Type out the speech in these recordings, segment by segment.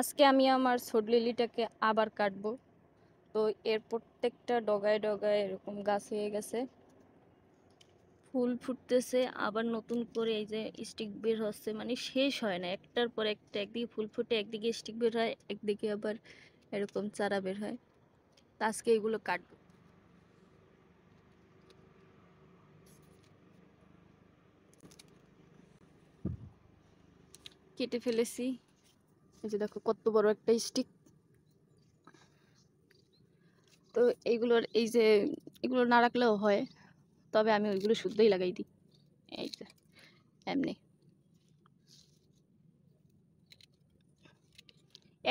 আজকে আমি আমার ছোট লিলিটাকে আবার কাটবো। তো এর প্রত্যেকটা ডগায় ডগায় এরকম গাছ হয়ে গেছে, ফুল ফুটতেছে, আবার নতুন করে এই যে স্টিক বের হচ্ছে, মানে শেষ হয় না, একটার পর একটা। একদিকে ফুল ফুটে, একদিকে স্টিক বের হয়, একদিকে আবার এরকম চারা বের হয়। তো আজকে এগুলো কাটবো। কেটে ফেলেছি। এই যে দেখো কত বড় একটা স্টিক। তো এইগুলোর এই যে এগুলো না রাখলেও হয়, তবে আমি ওইগুলো শুদ্ধই লাগাই দিই। এই যে এমনি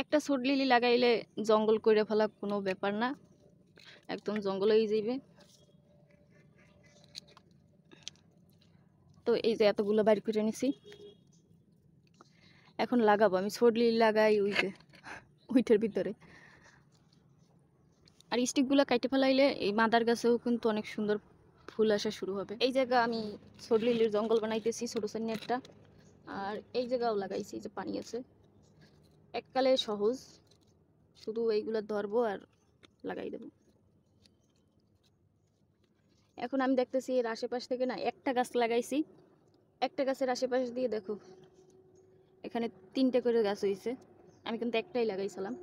একটা ছোট লিলি লাগাইলে জঙ্গল করে ফেলা কোনো ব্যাপার না, একদম জঙ্গল হয়ে যাইবে। তো এই যে এতগুলো বাইর করে নিছি, এখন লাগাবো। আমি ছোট লিলি লাগাই ওই যে ওইটার ভিতরে। আর স্টিকগুলো কাইটে ফেলাইলে এই মাদার গাছেও কিন্তু অনেক সুন্দর ফুল আসা শুরু হবে। এই জায়গা আমি ছোট লিলির জঙ্গল বানাইতেছি, ছোট সাইনে একটা। আর এই জায়গাও লাগাইছি, যে পানি আছে। এককালে সহজ, শুধু এইগুলো ধরবো আর লাগাই দেবো। এখন আমি দেখতেছি এর আশেপাশ থেকে না একটা গাছ লাগাইছি, একটা গাছের আশেপাশ দিয়ে দেখো এখানে 3টে করে গাছ হয়েছে। আমি কিন্তু একটাই লাগাইছিলাম,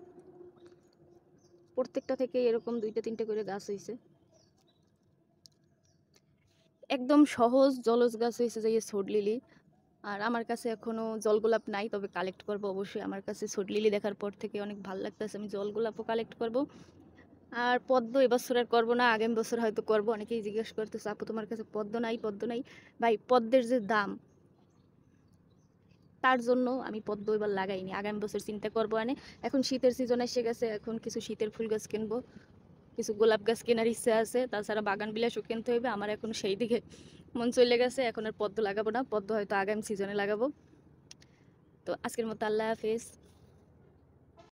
প্রত্যেকটা থেকে এরকম 2টা 3টে করে গাছ হয়েছে। একদম সহজ জলজ গাছ হয়েছে যে ছোট লিলি। আর আমার কাছে এখনো জল গোলাপ নাই, তবে কালেক্ট করবো অবশ্যই। আমার কাছে ছোট লিলি দেখার পর থেকে অনেক ভালো লাগতেছে, আমি জল গোলাপও কালেক্ট করব। আর পদ্ম এবছর আর করবো না, আগামী বছর হয়তো করবো। অনেকেই জিজ্ঞেস করতেছে, আপু তোমার কাছে পদ্ম নাই? পদ্ম নাই ভাই, পদ্মের যে দাম, তার জন্য আমি পদ্ম এবার লাগাইনি। আগামী বছর চিন্তা করবো। এখন শীতের সিজন এসে গেছে, এখন কিছু শীতের ফুল গাছ কিনবো, কিছু গোলাপ গাছ কেনার ইচ্ছা আছে। তাছাড়া বাগান বিলাসও কিনতে হইবে, আমার এখন সেই দিকে মন চলে গেছে। এখন আর পদ্ম লাগাবো না, পদ্ম হয়তো আগামী সিজনে লাগাবো। তো আজকের মতো আল্লাহ হাফেজ।